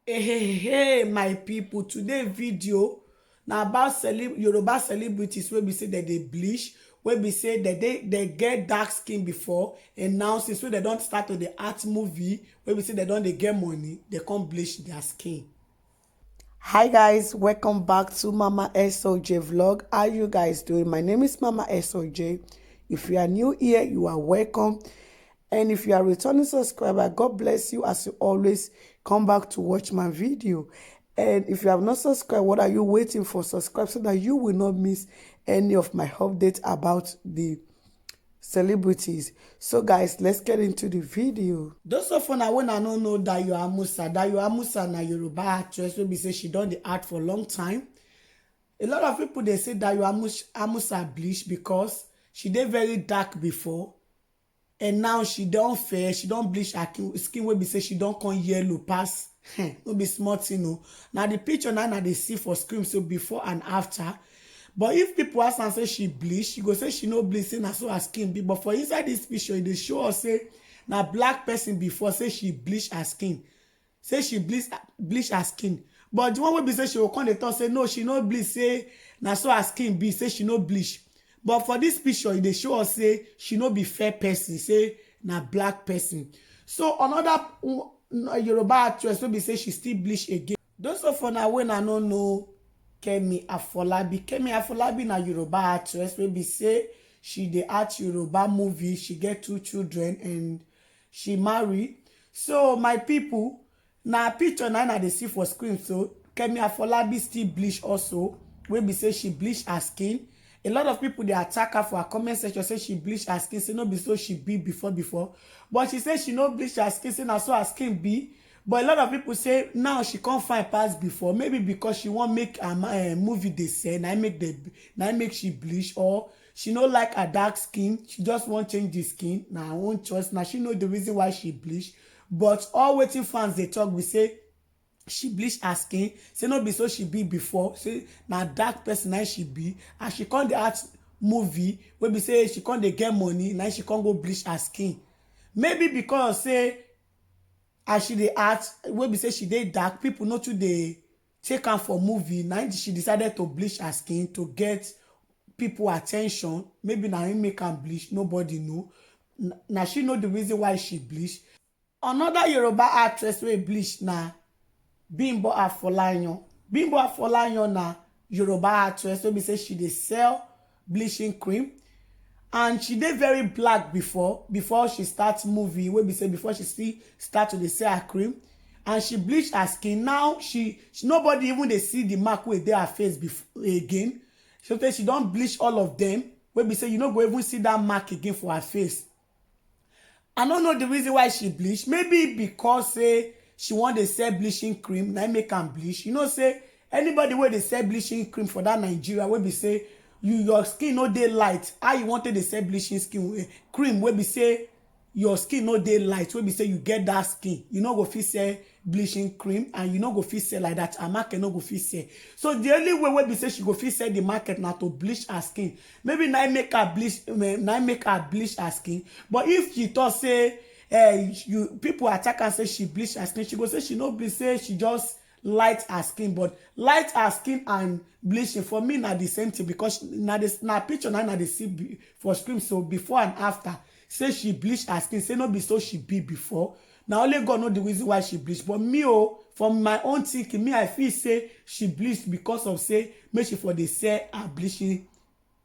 Hey, my people, today video na about Yoruba celebrities wey be say dem dey bleach, wey be say they get dark skin before, and now since wey dem don start to dey act movie wey be say dem don dey get money, dem come bleach their skin. Hi guys, welcome back to Mama SOJ vlog. How you guys doing? My name is Mama SOJ. If you are new here, you are welcome. And if you are a returning subscriber, God bless you as you always come back to watch my video. And if you have not subscribed, what are you waiting for? Subscribe so that you will not miss any of my updates about the celebrities. So guys, let's get into the video. Those of una when I don't know Dayo Amusa na Yoruba actress wey be say she done the art for a long time. A lot of people they say Dayo Amusa bleach because she did very dark before. And now she don't fair, she don't bleach her skin wey be say she don't come yellow pass. No be smart, you know. Now the picture now they see for screen, so before and after. But if people ask and say she bleach, she go say she no bleach, say na so her skin be. But for inside this picture, they show us say na black person before say she bleach her skin. Say she bleach her skin. But the one wey be say she will come dey talk say no, she no bleach, say na so her skin be, say she no bleach. But for this picture, they show us say she no be fair person, say na black person. So another Yoruba actress will be say she still bleach again. Those of una when I don't know Kemi Afolabi na Yoruba actress will be say she dey act Yoruba movie, she get 2 children and she marry. So my people, na picture na they see for screen. So Kemi Afolabi still bleach also, will be say she bleach her skin. A lot of people they attack her for her comment section, say she bleach her skin, say no be so she be before. But she say she no bleach her skin, say na so her skin be. But a lot of people say now she can't find past before, maybe because she won't make a movie they say now make she bleach, or she no like her dark skin, she just won't change the skin. Now her own choice. Now she know the reason why she bleach. But all waiting fans they talk, we say she bleach her skin, say no be so she be before, say na dark person na she be, and she can't the art movie wey be say she can't dey get money, now she can't go bleach her skin. Maybe because say as she dey art wey be say she dey dark, people not to dey take her for movie. Now she decided to bleach her skin to get people attention. Maybe now him make her bleach, nobody know. Now she know the reason why she bleach. Another Yoruba actress wey bleach na Bimbo Afolayan. Bimbo Afolayan na Yoruba actress wey be say she dey sell bleaching cream, and she dey very black before she starts movie wey be say before she still start to dey sell her cream, and she bleach her skin. Now she nobody even dey see the mark wey dey her face again. So she don bleach all of them wey be say you no go even see that mark again for her face. I don't know the reason why she bleach. Maybe because say she want to sell bleaching cream, now make am bleach. You know, say anybody where they sell bleaching cream for that Nigeria, where be say your skin no dey light. How you wanted to sell bleaching skin cream, where be say your skin no dey light, where be say you get that skin, you know go fit sell bleaching cream, and you know go fit sell like that. A market no go fit sell. So the only way where be say she go fit sell the market now to bleach her skin. Maybe now make her bleach her skin. But if she thought say people attack and say she bleach her skin, she go say she no bleach, say she just light her skin. But light her skin and bleaching for me na the same thing, because na picture na they see for screen. So before and after, say she bleach her skin, say no be so she be before. Now only God know the reason why she bleach. But me from my own thinking, me I feel say she bleached because of say make she for the sell her bleaching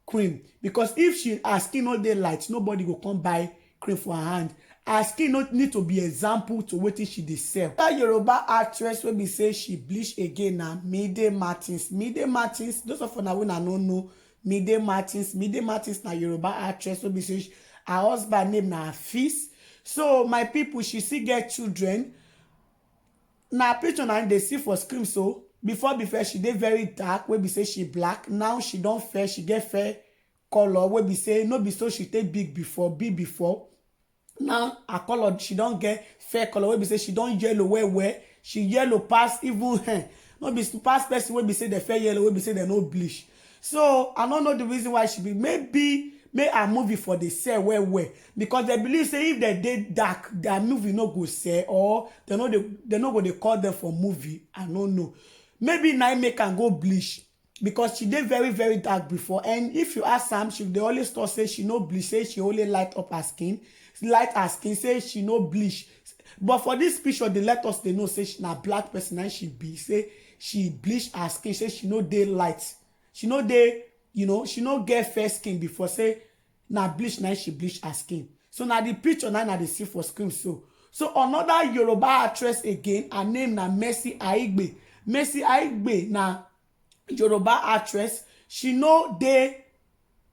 cream. Because if her skin no dey light, nobody go come buy cream for her hand. Her skin no need to be example to wetin she dey sell. That Yoruba actress wey be say she bleach again na Mide Martins. Mide Martins, those of una wey no know Mide Martins. Mide Martins na Yoruba actress wey be say her husband name na Afeez. So my people, she still get children. Na picture na they see for screen. So before she dey very dark, wey be say she black. Now she don fair, she get fair color, wey be say no be so she take big before. Now her color, she don't get fair color, wey be say she don't yellow where she yellow pass even no be pass person wey be say the fair yellow, wey be say they no bleach. So I don't know the reason why she be. Maybe make her movie for the sell well because they believe say if they dey dark their movie no go sell or they no go dey call them for movie. I no know, maybe now make am go bleach because she dey very dark before. And if you ask am, she dey always talk say she no bleach, say she only light her skin, say she no bleach. But for this picture they let us they know say she na black person and she be, say she bleach her skin, say she no dey light, she no dey, you know, she no get fair skin before, say na bleach now she bleach her skin. So now the picture now they see for screen. So another Yoruba actress again, her name na Mercy Aigbe. Mercy Aigbe na Yoruba actress. She no dey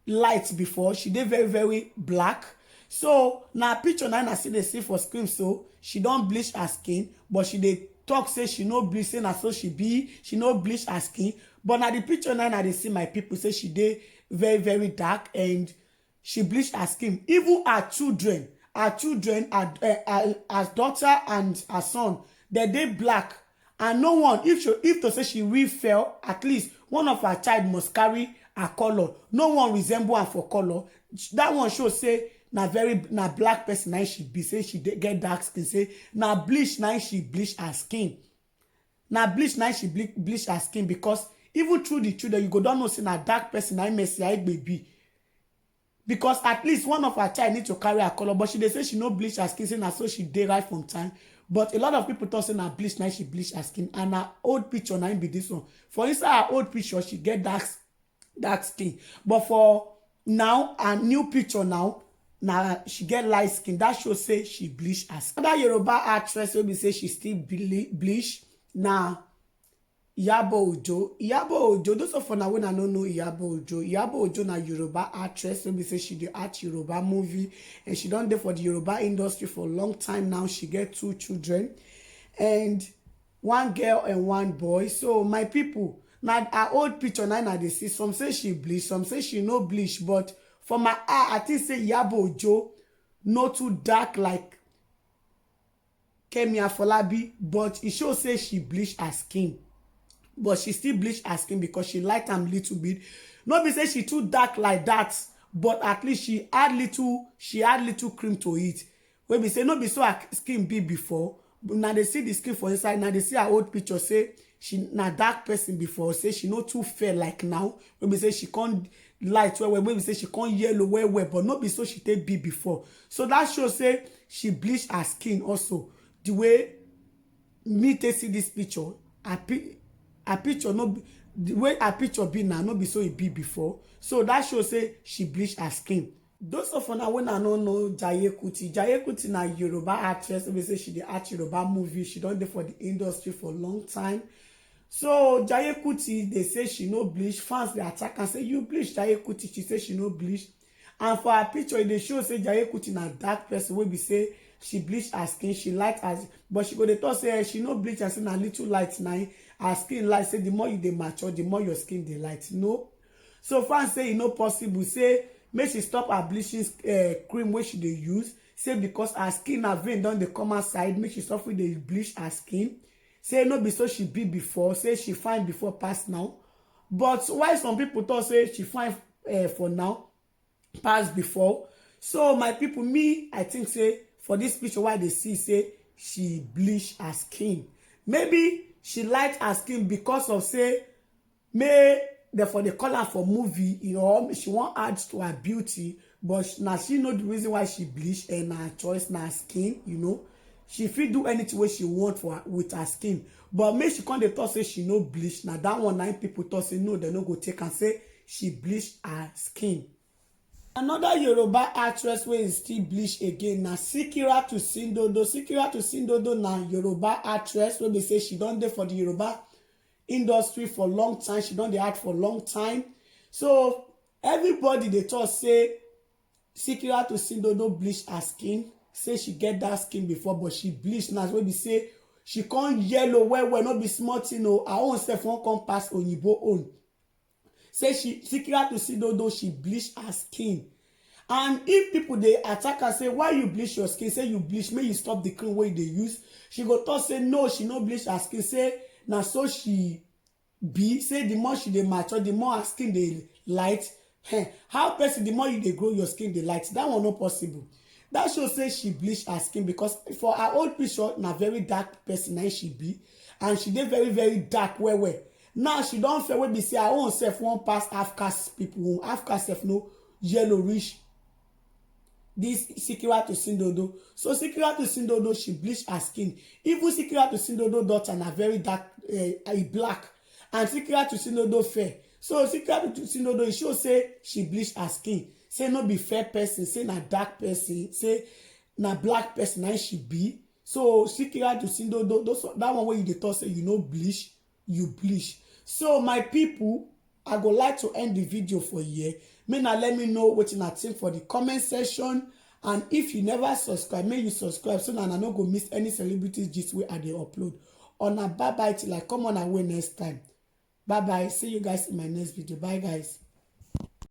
light before, she dey very black. So now picture now I see they see for screen. So she don't bleach her skin, but she dey talk say she no bleach, say na so she be, she no bleach her skin. But now the picture now I dey see my people say she dey very dark and she bleach her skin. Even her children, her daughter and her son, they black. And no one, if to say she will fail, at least one of her child must carry her color. No one resemble her for color. That one show say na black person now she be, say she get dark skin, say na bleach now she bleach her skin. Na bleach now she bleach her skin because even through the children you go don't know say na dark person now Mercy Aigbe be. Because at least one of her child need to carry her color, but she dey say she no bleach her skin, say na so she dey right from time. But a lot of people thought say na bleach now she bleach her skin, and her old picture now be this one. For inside her old picture she get dark skin, but for now her new picture now she get light skin. That shows say she bleach her skin. Another Yoruba actress will be say she still bleach na Iyabo Ojo. Iyabo Ojo, those of una when I don't know Iyabo Ojo. Iyabo Ojo na Yoruba actress. So we say she dey act Yoruba movie and she done there for the Yoruba industry for a long time now. She get 2 children and 1 girl and 1 boy. So my people, now her old picture now they see. Some say she bleach, some say she no bleach. But for my eye, I think say Iyabo Ojo no too dark like Kemi Afolabi, but it shows say she bleach her skin. But she still bleach her skin because she light them little bit. Not be say she too dark like that, but at least she add little cream to it. When we say no be so her skin be before, but now they see the skin for inside. Now they see her old picture, say she na dark person before, say she not too fair like now. When we say she can't light when we say she can't yellow well, but not be so she take be before. So that shows say she bleach her skin also. The way me take see this picture, her picture no be, the way her picture be now no be so it be before. So that shows say she bleach her skin. Those of una when I don't know Jaiye Kuti na Yoruba actress. We say she dey act Yoruba movie. She done there for the industry for a long time. So Jaiye Kuti, they say she no bleach. Fans they attack and say you bleach Jaiye Kuti. She say she no bleach. And for her picture, they show say Jaiye Kuti na dark person. We be say she bleach her skin, she light as, but she go dey talk say she no bleach and say na little light na her skin light. Say the more you dey mature, the more your skin dey light. No. So fans say e no possible. Say make she stop her bleaching cream wey she dey use. Say because her skin na vein don dey come outside, make she stop with dey bleach her skin. Say no be so she be before. Say she fine before pass now. But why some people talk say she fine for now pass before. So my people, me I think say for this picture why they see say she bleach her skin. Maybe she light her skin because of say therefore they call her for movie, you know, she won't add to her beauty, but now she know the reason why she bleach and her choice na her skin, you know. She fit do anything way she want for her, with her skin. But make she come dey talk say she no bleach. Now that one 9 people talk say no, they no go take and say she bleach her skin. Another Yoruba actress wey is still bleach again na Sikiratu Sindodo. Sikiratu Sindodo na Yoruba actress wey be say she done there for the Yoruba industry for long time. She done the act for long time. So everybody they talk say Sikiratu Sindodo bleach her skin. Say she get that skin before, but she bleach now. Wey be say she can't yellow well, not be smart, you know. Her own self won't come pass Oyibo own. Say she Sikiratu Sindodo she bleach her skin. And if people they attack her say why you bleach your skin, say you bleach, may you stop the cream way they use. She go talk say no, she no bleach her skin. Say now so she be, say the more she dey mature, the more her skin they light, How person, the more you dey grow, your skin dey light. That one no possible. That show say she bleach her skin, because for her old picture na very dark person na she be, and she dey very very dark well. Now she don fair wey be say her own self wan pass half caste people. Half caste self no yellow reach this Sikiratu Sindodo. So Sikiratu Sindodo, she bleach her skin. Even Sikiratu Sindodo daughter na very dark, black, and Sikiratu Sindodo fair. So Sikiratu Sindodo, e show say she bleach her skin. Say no be fair person, say na dark person, say na black person na she be. So Sikiratu Sindodo, that one wey you dey talk say you no bleach, you bleach. So my people, I go like to end the video for here. May na let me know wetin I think for the comment section. And if you never subscribe, may you subscribe so that I no go miss any celebrity gist wey I dey upload. Una bye bye till I come on our way next time. Bye bye. See you guys in my next video. Bye guys.